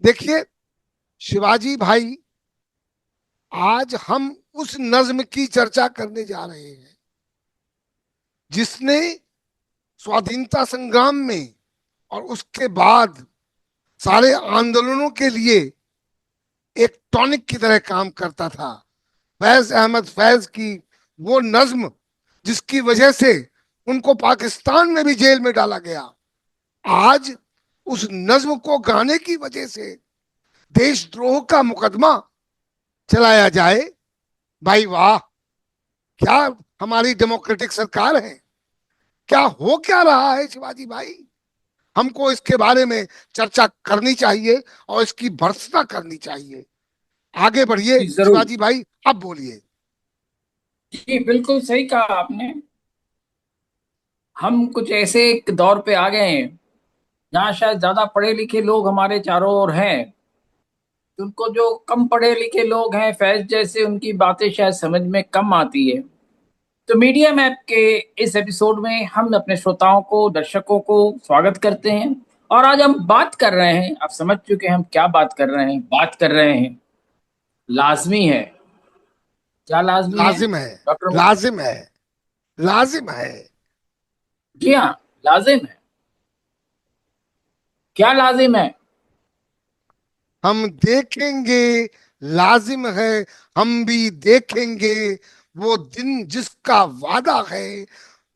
देखिए शिवाजी भाई, आज हम उस नज्म की चर्चा करने जा रहे हैं जिसने स्वाधीनता संग्राम में और उसके बाद सारे आंदोलनों के लिए एक टॉनिक की तरह काम करता था। फैज अहमद फैज की वो नज्म जिसकी वजह से उनको पाकिस्तान में भी जेल में डाला गया, आज उस नज्म को गाने की वजह से देशद्रोह का मुकदमा चलाया जाए। भाई वाह, क्या हमारी डेमोक्रेटिक सरकार है! क्या हो क्या रहा है शिवाजी भाई! हमको इसके बारे में चर्चा करनी चाहिए और इसकी भर्त्सना करनी चाहिए। आगे बढ़िए जी जरूर। शिवाजी भाई, अब बोलिए। जी बिल्कुल सही कहा आपने। हम कुछ ऐसे एक दौर पे आ गए हैं जहाँ शायद ज्यादा पढ़े लिखे लोग हमारे चारों ओर हैं, तो उनको जो कम पढ़े लिखे लोग हैं फैज जैसे, उनकी बातें शायद समझ में कम आती है। तो मीडिया मैप के इस एपिसोड में हम अपने श्रोताओं को, दर्शकों को स्वागत करते हैं। और आज हम बात कर रहे हैं, आप समझ चुके हैं हम क्या बात कर रहे हैं। बात कर रहे हैं, लाजमी है। क्या लाजमी है लाजिम है, डॉक्टर मिश्रा? लाजिम है, लाजिम है। जी हाँ, लाजिम है। क्या लाजिम है? हम देखेंगे, लाजिम है, हम भी देखेंगे वो दिन जिसका वादा है,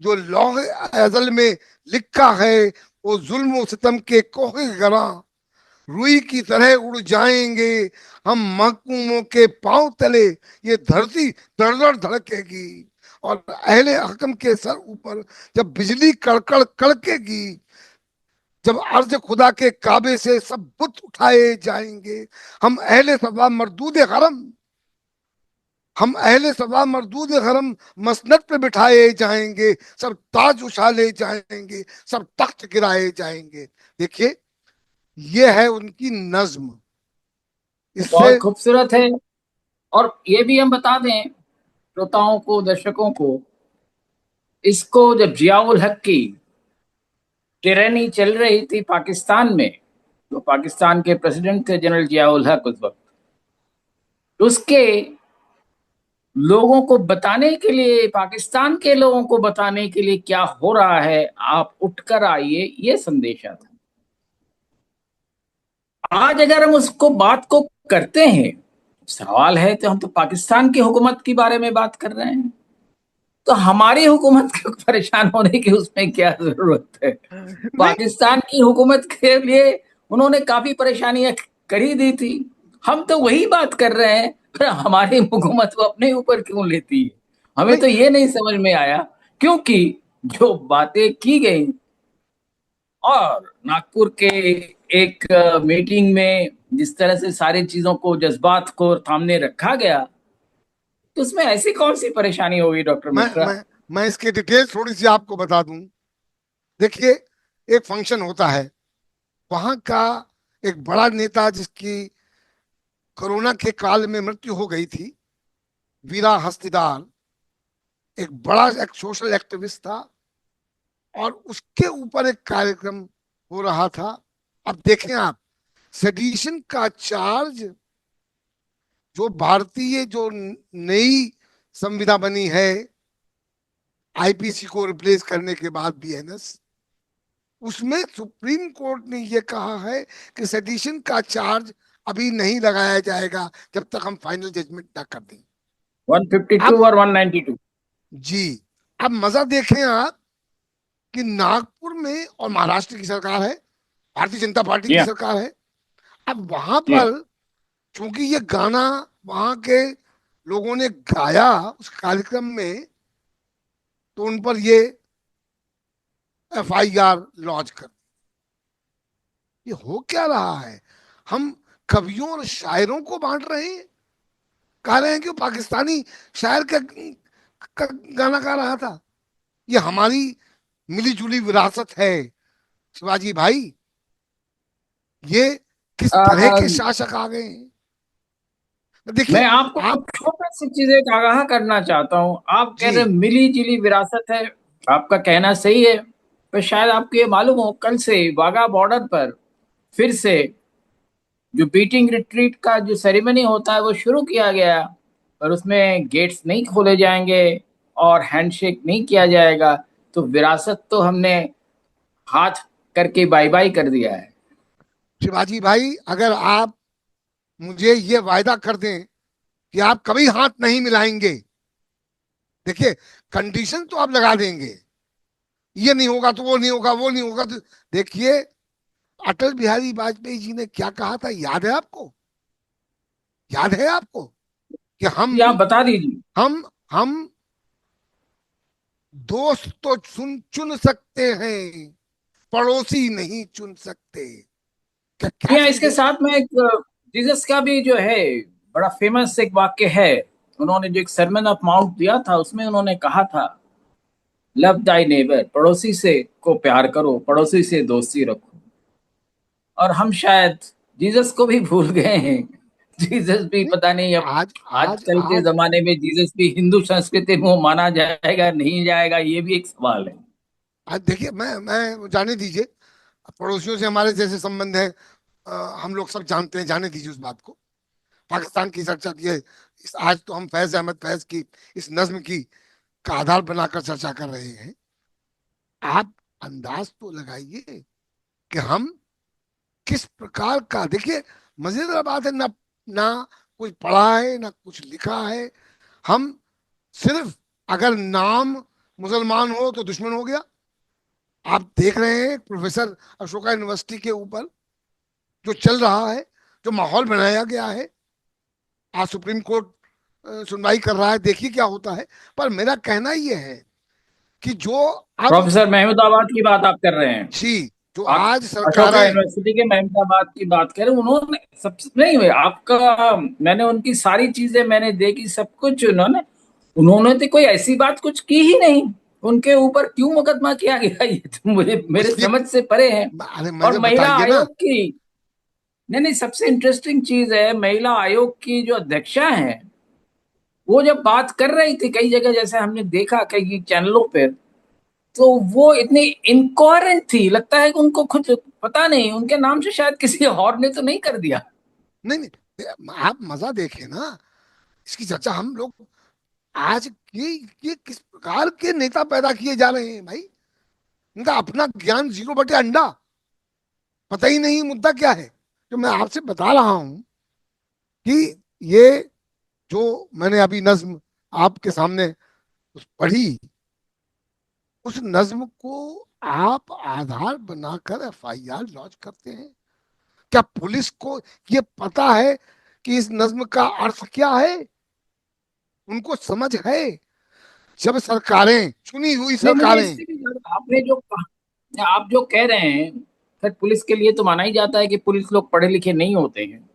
जो लौह अज़ल में लिखा है। वो जुल्म और सितम के कोहे गरा रुई की तरह उड़ जाएंगे हम, महकूमों के पांव तले ये धरती दर दर धड़केगी। और अहले हकम के सर ऊपर जब बिजली कड़कड़ कड़केगी, जब अर्ज खुदा के काबे से सब बुत उठाए जाएंगे, हम अहले सबा मरदूद गरम हम अहले सबा मरदूद गरम मसनद पे बिठाए जाएंगे, सब ताज उछाले जाएंगे, सब तख्त गिराए जाएंगे। देखिए, ये है उनकी नज्म। इससे बहुत खूबसूरत है। और ये भी हम बता दें श्रोताओं को, दर्शकों को, इसको जब जियाउल हक की टिरनी चल रही थी पाकिस्तान में, तो पाकिस्तान के प्रेसिडेंट थे जनरल जियाउल हक उस वक्त, उसके लोगों को बताने के लिए, पाकिस्तान के लोगों को बताने के लिए क्या हो रहा है, आप उठकर आइए, ये संदेशा था। आज अगर हम उसको बात को करते हैं, सवाल है तो हम तो पाकिस्तान की हुकूमत के बारे में बात कर रहे हैं, तो हमारी हुकूमत को परेशान होने की उसमें क्या जरूरत है? नहीं, पाकिस्तान की हुकूमत के लिए उन्होंने काफी परेशानियां कर ही दी थी। हम तो वही बात कर रहे हैं, पर हमारी हुकूमत वो अपने ऊपर क्यों लेती है? हमें नहीं, तो ये नहीं समझ में आया। क्योंकि जो बातें की गई और नागपुर के एक मीटिंग में जिस तरह से सारी चीजों को, जज्बात को सामने रखा गया, तो उसमें ऐसी कौन सी परेशानी होगी डॉक्टर मैं मिश्रा? मैं मैं इसकी डिटेल थोड़ी सी आपको बता दूं। देखिए, एक फंक्शन होता है, वहां का एक बड़ा नेता जिसकी कोरोना के काल में मृत्यु हो गई थी, वीरा हस्तिदार, एक बड़ा एक सोशल एक्टिविस्ट था, और उसके ऊपर एक कार्यक्रम हो रहा था। अब देखें आप, सेडिशन का चार्ज, जो भारतीय जो नई संविधा बनी है आईपीसी को रिप्लेस करने के बाद बीएनएस, उसमें सुप्रीम कोर्ट ने यह कहा है कि सेडिशन का चार्ज अभी नहीं लगाया जाएगा जब तक हम फाइनल जजमेंट ना कर दें। 152 अब और 192। जी, अब मजा देखें आप कि नागपुर में, और महाराष्ट्र की सरकार है, भारतीय जनता पार्टी जी की हाँ। सरकार है। अब वहां जी हाँ। पर चूंकि ये गाना वहां के लोगों ने गाया उस कार्यक्रम में, तो उन पर ये एफआईआर लॉन्च कर। ये हो क्या रहा है! हम कवियों और शायरों को बांट रहे हैं, कह रहे हैं कि वो पाकिस्तानी शायर का गाना गा रहा था। ये हमारी मिली जुली विरासत है शिवाजी भाई। ये किस तरह के अ, शासक आ गए हैं! देखिए मैं आपको आप। छोटा सी चीज एक आगाह करना चाहता हूँ। आप कह रहे जी, मिली जुली विरासत है, आपका कहना सही है। पर शायद आपको ये मालूम हो, कल से वाघा बॉर्डर पर फिर से जो बीटिंग रिट्रीट का जो सेरेमनी होता है वो शुरू किया गया, पर उसमें गेट्स नहीं खोले जाएंगे और हैंडशेक नहीं किया जाएगा। तो विरासत तो हमने हाथ करके बाय बाय कर दिया है। शिवाजी भाई, अगर आप मुझे ये वायदा कर दें कि आप कभी हाथ नहीं मिलाएंगे, देखिए, कंडीशन तो आप लगा देंगे, ये नहीं होगा तो वो नहीं होगा, वो नहीं होगा तो, देखिए, अटल बिहारी वाजपेयी जी ने क्या कहा था, याद है आपको? याद है आपको कि हम ये आप बता दीजिए। हम हम दोस्त तो चुन चुन सकते हैं, पड़ोसी नहीं चुन सकते। क्या क्या या इसके समझे? साथ में एक जीसस का भी जो है बड़ा फेमस एक वाक्य है। उन्होंने जो एक सरमन ऑफ माउंट दिया था उसमें उन्होंने कहा था, लव दाई नेबर, पड़ोसी से को प्यार करो, पड़ोसी से दोस्ती रखो। और हम शायद जीसस को भी भूल गए हैं। जीसस भी नहीं, पता नहीं अब आज आज आजकल के आज जमाने में जीसस भी हिंदू संस्कृति में वो माना जाएगा नहीं जाएगा, ये भी एक सवाल है। आज देखिए, मैं जाने दीजिए, पड़ोसियों से हमारे जैसे संबंध है, हम लोग सब जानते हैं, जाने दीजिए उस बात को। पाकिस्तान की चर्चा की है, आज तो हम फैज अहमद फैज की इस नज्म की का आधार बनाकर चर्चा कर रहे हैं। आप अंदाज तो लगाइए कि हम किस प्रकार का, देखिए, मजेदार बात है ना, ना कुछ पढ़ा है ना कुछ लिखा है। हम सिर्फ, अगर नाम मुसलमान हो तो दुश्मन हो गया। आप देख रहे हैं प्रोफेसर अशोका यूनिवर्सिटी के ऊपर जो चल रहा है, जो माहौल बनाया गया है। आज सुप्रीम कोर्ट सुनवाई कर रहा है, देखिए क्या होता है। पर मेरा कहना ये है कि जो अब, प्रोफेसर महमूदाबाद की बात आप कर रहे हैं? जी, जो आप आज अशोका सरकारें, यूनिवर्सिटी के महमूदाबाद की बात करें, उन्होंने सबसे नहीं हुए आपका, मैंने उनकी सारी चीजें मैंने देखी, सब कुछ उन्होंने उन्होंने तो कोई ऐसी बात कुछ की ही नहीं। उनके ऊपर क्यों मुकदमा किया गया, ये तो मुझे मेरे उसकी, समझ से परे है। अरे और मुझे महिला बताइए ना। आयोग की, नहीं नहीं, सबसे इंटरेस्टिंग चीज है महिला आयोग की जो अध्यक्षा है, वो जब बात कर रही थी कई जगह, जैसे हमने देखा कई चैनलों पर, तो वो इतनी इनकोहेरेंट थी, लगता है कि उनको खुद पता नहीं, उनके नाम से शायद किसी और ने तो नहीं कर दिया। नहीं नहीं, आप मजा देखें ना, इसकी चर्चा हम लोग आज ये किस प्रकार के नेता पैदा किए जा रहे हैं भाई। इनका अपना ज्ञान जीरो बटे अंडा, पता ही नहीं मुद्दा क्या है। जो मैं आपसे बता रहा हूं कि ये जो मैंने अभी नज्म आपके सामने पढ़ी, उस नज्म को आप आधार बनाकर एफआईआर लॉन्च करते हैं। क्या पुलिस को ये पता है कि इस नज्म का अर्थ क्या है? उनको समझ है? जब सरकारें, चुनी हुई नहीं, मुझे सरकारें, इससे भी आपने जो आप जो कह रहे हैं, फिर पुलिस के लिए तो माना ही जाता है कि पुलिस लोग पढ़े लिखे नहीं होते हैं,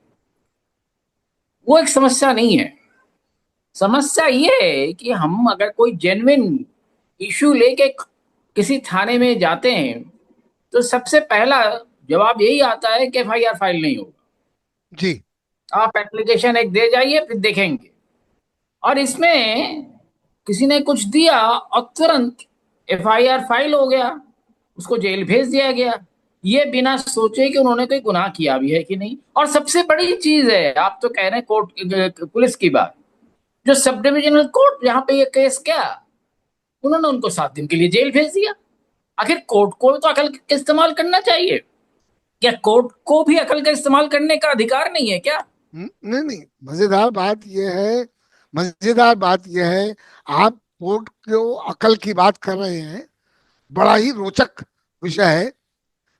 वो एक समस्या नहीं है। समस्या ये है कि हम अगर कोई जेन्युइन इशू लेके किसी थाने में जाते हैं, तो सबसे पहला जवाब यही आता है कि एफआईआर फाइल नहीं होगा। जी, आप एप्लीकेशन एक दे जाइए, फिर देखेंगे। और इसमें किसी ने कुछ दिया और तुरंत एफआईआर फाइल हो गया, उसको जेल भेज दिया गया, ये बिना सोचे कि उन्होंने कोई गुनाह किया भी है कि नहीं। और सबसे बड़ी चीज है, आप तो कह रहे हैं कोर्ट पुलिस की बात, जो सब डिविजनल कोर्ट जहां पे ये केस क्या, उन्होंने उनको 7 दिन के लिए जेल भेज दिया। आखिर कोर्ट को तो अकल का इस्तेमाल करना चाहिए। क्या कोर्ट को भी अकल का इस्तेमाल करने का अधिकार नहीं है क्या? नहीं नहीं, मजेदार बात यह है, मजेदार बात यह है, आप कोर्ट को अकल की बात कर रहे हैं, बड़ा ही रोचक विषय है।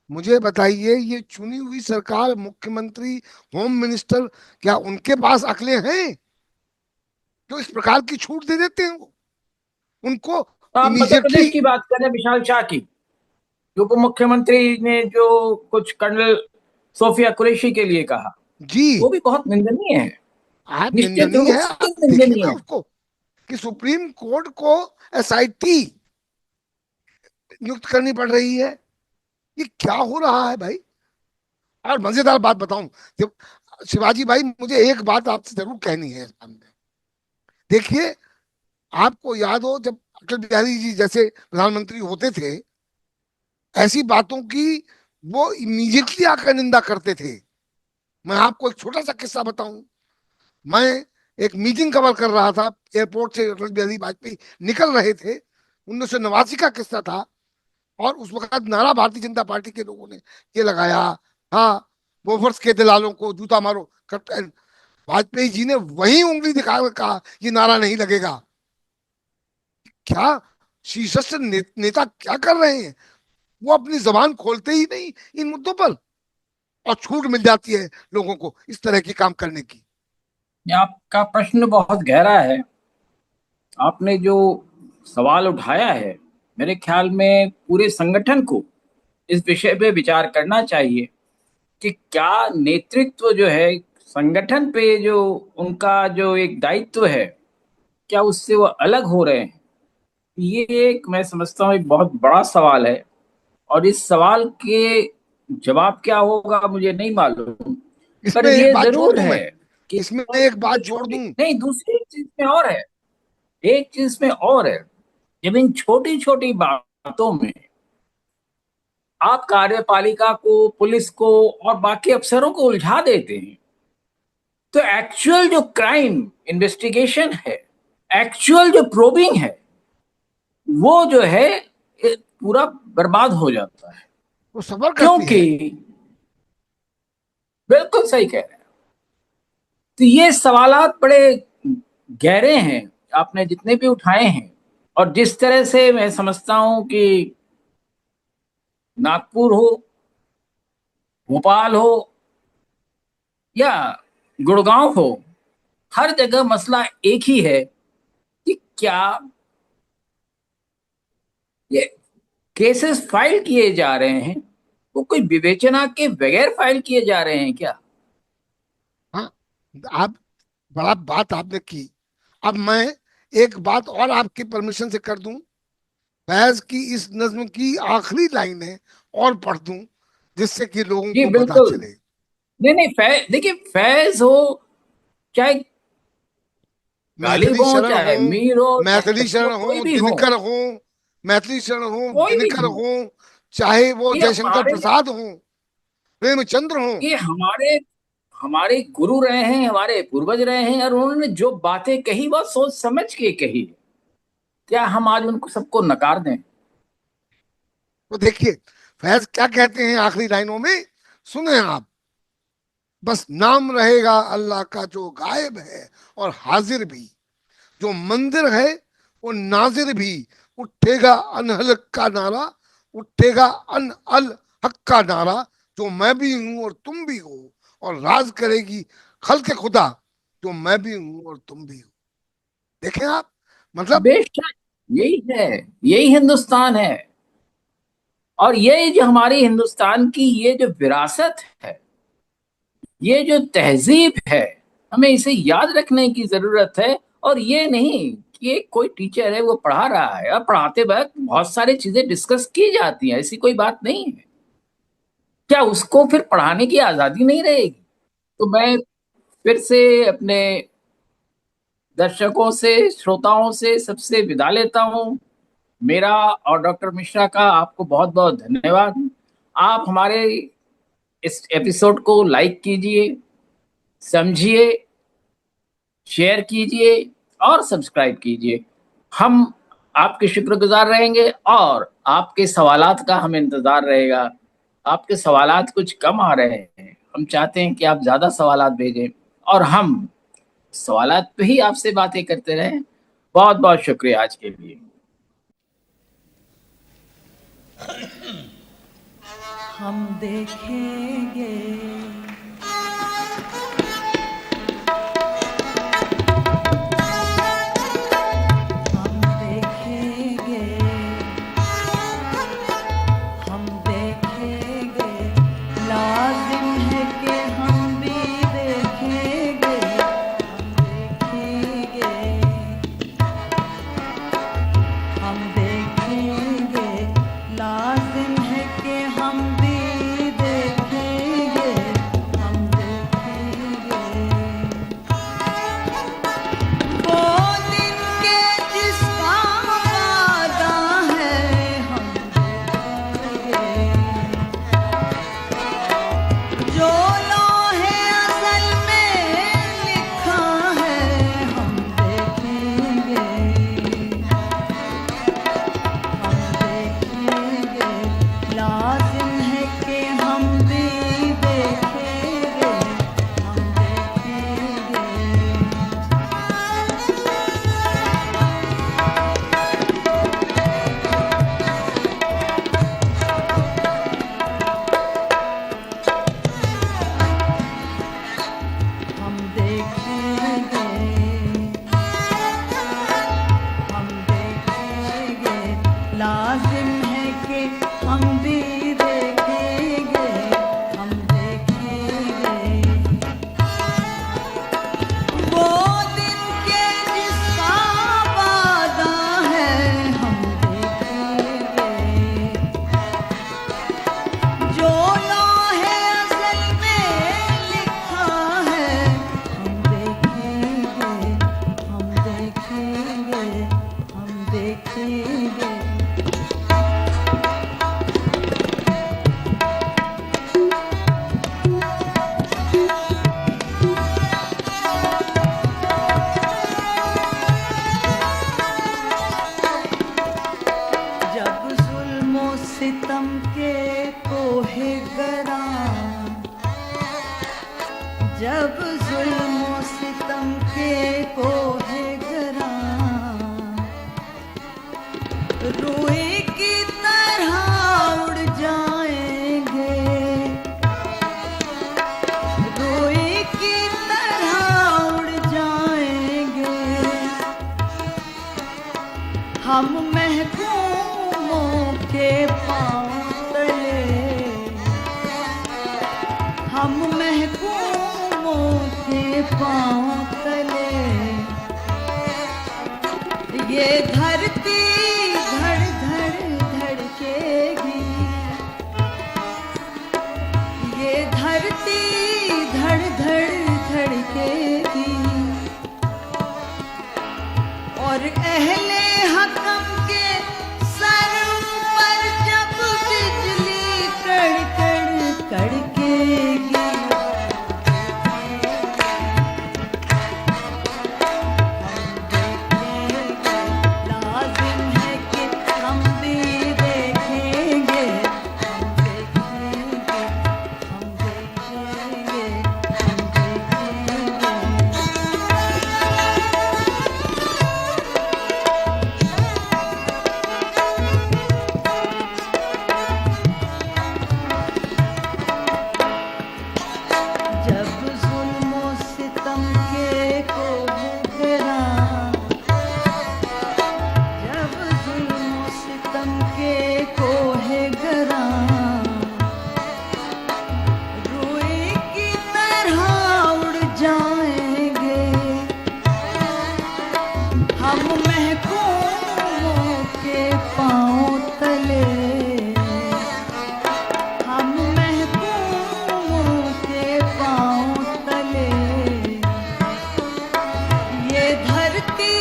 मुझे बताइए, ये चुनी हुई सरकार, मुख्यमंत्री, होम मिनिस्टर, क्या उनके पास अकलें हैं जो इस प्रकार की छूट दे देते हैं? वो उनको तो आप मध्य इमीडिएटली, प्रदेश की बात करें, विशाल शाह की, जो उप मुख्यमंत्री ने जो कुछ कर्नल सोफिया कुरैशी के लिए कहा, जी, वो भी बहुत निंदनीय है। आप निश्चित निंदनीय रूप है, से आप देखिए निंदनीय ना है। उसको, कि सुप्रीम कोर्ट को एसआईटी नियुक्त करनी पड़ रही है। ये क्या हो रहा है भाई? और मजेदार बात बताऊं, जब, शिवाजी भाई, मुझे एक बात आपसे जरूर कहनी है इस बारे में। देखिए, आपको याद हो जब अटल बिहारी जी जैसे प्रधानमंत्री होते थे, ऐसी बातों की वो इमीडिएटली आकर निंदा करते थे। मैं आपको एक छोटा सा किस्सा बताऊं। मैं एक मीटिंग कवर कर रहा था, एयरपोर्ट से अटल बिहारी वाजपेयी निकल रहे थे, 1989 का किस्सा था। और उस वक्त नारा भारतीय जनता पार्टी के लोगों ने ये लगाया, हाँ, वोफर्स के दलालों को जूता मारो। कैप्टन वाजपेयी जी ने वही उंगली दिखाकर कहा ये नारा नहीं लगेगा। क्या शीर्षस्थ नेता क्या कर रहे हैं? वो अपनी जबान खोलते ही नहीं इन मुद्दों पर, और छूट मिल जाती है लोगों को इस तरह के काम करने की। ये आपका प्रश्न बहुत गहरा है। आपने जो सवाल उठाया है, मेरे ख्याल में पूरे संगठन को इस विषय पे विचार करना चाहिए कि क्या नेतृत्व जो है संगठन पे, जो उनका जो एक दायित्व है, क्या उससे वो अलग हो रहे हैं। ये एक, मैं समझता हूँ, एक बहुत बड़ा सवाल है। और इस सवाल के जवाब क्या होगा मुझे नहीं मालूम, पर इसमें एक ये बात जोड़ जरूर दूं है मैं, कि इसमें छोटी एक बात से जोड़ छोटी, दूं। नहीं, दूसरी एक चीज में और है, एक चीज में और है। जब इन छोटी छोटी बातों में आप कार्यपालिका को, पुलिस को और बाकी अफसरों को उलझा देते हैं, तो एक्चुअल जो क्राइम इन्वेस्टिगेशन है, एक्चुअल जो प्रोबिंग है, वो जो है पूरा बर्बाद हो जाता है। वो सफर करती क्योंकि है। बिल्कुल सही कह रहे हैं। तो ये सवालात बड़े गहरे हैं, आपने जितने भी उठाए हैं। और जिस तरह से मैं समझता हूं कि नागपुर हो, भोपाल हो या गुड़गांव हो, हर जगह मसला एक ही है कि क्या ये केसेस फाइल किए जा रहे हैं, वो कोई विवेचना के बगैर फाइल किए जा रहे हैं क्या। हाँ, आप बड़ा बात आपने की। अब मैं एक बात और आपकी परमिशन से कर दूं। फैज की इस नज्म की आखिरी लाइन है, और पढ़ दूं, जिससे कि लोगों जी को पता बिल्कुल। चले। नहीं नहीं, देखिए, फैज हो, चाहे मैथिली गालिब हो, शरण हो, चाहे मीर हो, चाहे मैथिली खच्चर, शरण कोई हो, भी हो, दिनकर हो, मैथिली शरण हो, कोई भी दिनकर हो, हो, चाहे वो ये जयशंकर हमारे प्रसाद हो, प्रेमचंद्र हो। ये हमारे हमारे गुरु रहे हैं, हमारे पूर्वज रहे हैं, और उन्होंने जो बातें कही वो सोच समझ के कही। क्या हम आज उनको सबको नकार दें। तो देखिए फैज क्या कहते हैं आखिरी लाइनों में, सुने आप। बस नाम रहेगा अल्लाह का जो गायब है और हाजिर भी, जो मंदिर है वो नाजिर भी। उठेगा अनहल का नारा, उठेगा अन अल हक का नारा, जो मैं भी हूं और तुम भी हो, और राज करेगी खल्क खुदा, जो मैं भी हूं और तुम भी हो। देखें आप, मतलब। बेशक, यही है, यही हिंदुस्तान है। और ये जो हमारी हिंदुस्तान की ये जो विरासत है, ये जो तहजीब है, हमें इसे याद रखने की जरूरत है। और ये नहीं कि एक कोई टीचर है वो पढ़ा रहा है, और पढ़ाते वक्त बहुत सारी चीजें डिस्कस की जाती हैं, ऐसी कोई बात नहीं है। क्या उसको फिर पढ़ाने की आजादी नहीं रहेगी। तो मैं फिर से अपने दर्शकों से, श्रोताओं से, सबसे विदा लेता हूँ। मेरा और डॉक्टर मिश्रा का आपको बहुत बहुत धन्यवाद। आप हमारे इस एपिसोड को लाइक कीजिए, समझिए, शेयर कीजिए और सब्सक्राइब कीजिए। हम आपके शुक्रगुजार रहेंगे, और आपके सवालात का हमें इंतजार रहेगा। आपके सवालात कुछ कम आ रहे हैं, हम चाहते हैं कि आप ज्यादा सवालात भेजें, और हम सवालात पे ही आपसे बातें करते रहें। बहुत बहुत शुक्रिया आज के लिए। हम देखेंगे, हम देखेंगे, हम देखेंगे, लाजिम है कि हम भी देखेंगे, हम देखेंगे, लाजिम है कि हम भी देखेंगे। के हम भी देखेंगे, हम देखेंगे वो दिन के जिसका वादा है, हम देखेंगे जो लौहे अज़ल में लिखा है, हम देखेंगे, हम देखेंगे, हम देखेंगे जब जुल्म ओ सितम के कोहे गरा, जब जुल्म ओ सितम के कोहे गरा रूई की तरह उड़ जाएंगे, रूई की तरह उड़ जाएंगे हम महकूमों के पाँव तले, हम महकूमों के पाँव तले ये धरती धड़ धड़ धड़केगी, ये धरती धड़ धड़ धड़केगी और अहले हकम के सर पर जब बिजली कड़कड़ कड़केगी, लाजिम है कि हम भी देखेंगे, हम देखेंगे, हम देखेंगे, हम देखेंगे जब जुल्म ओ सितम के कोहरा, जब जुल्म ओ सितम के कोहरा रूई की तरह उड़ जाएंगे हम महकूमों के पाँव तले, हम महकूमों के पाँव तले ये धरती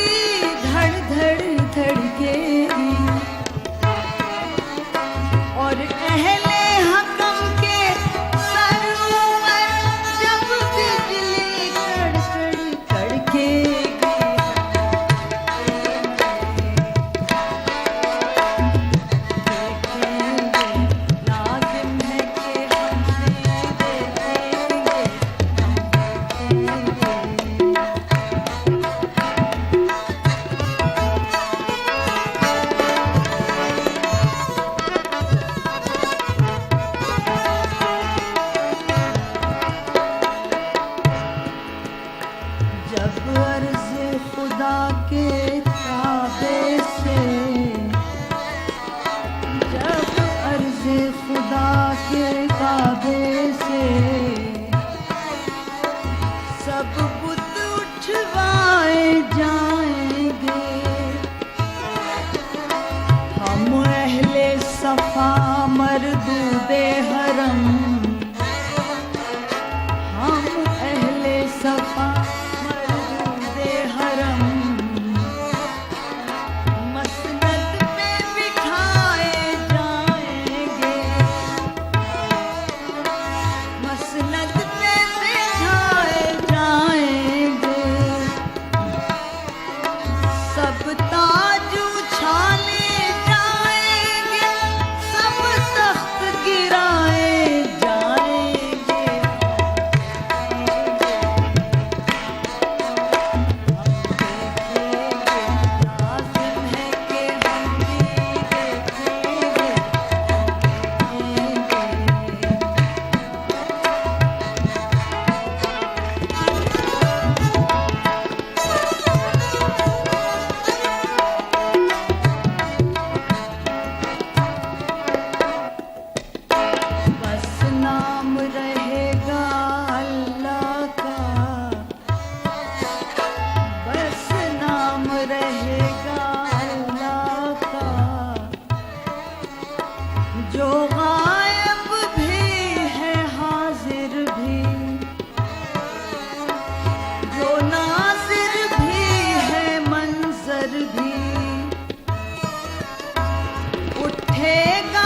धड़ धड़ धड़केगी और जो गायब भी है हाजिर भी, जो नासिर भी है मंजर भी, उठेगा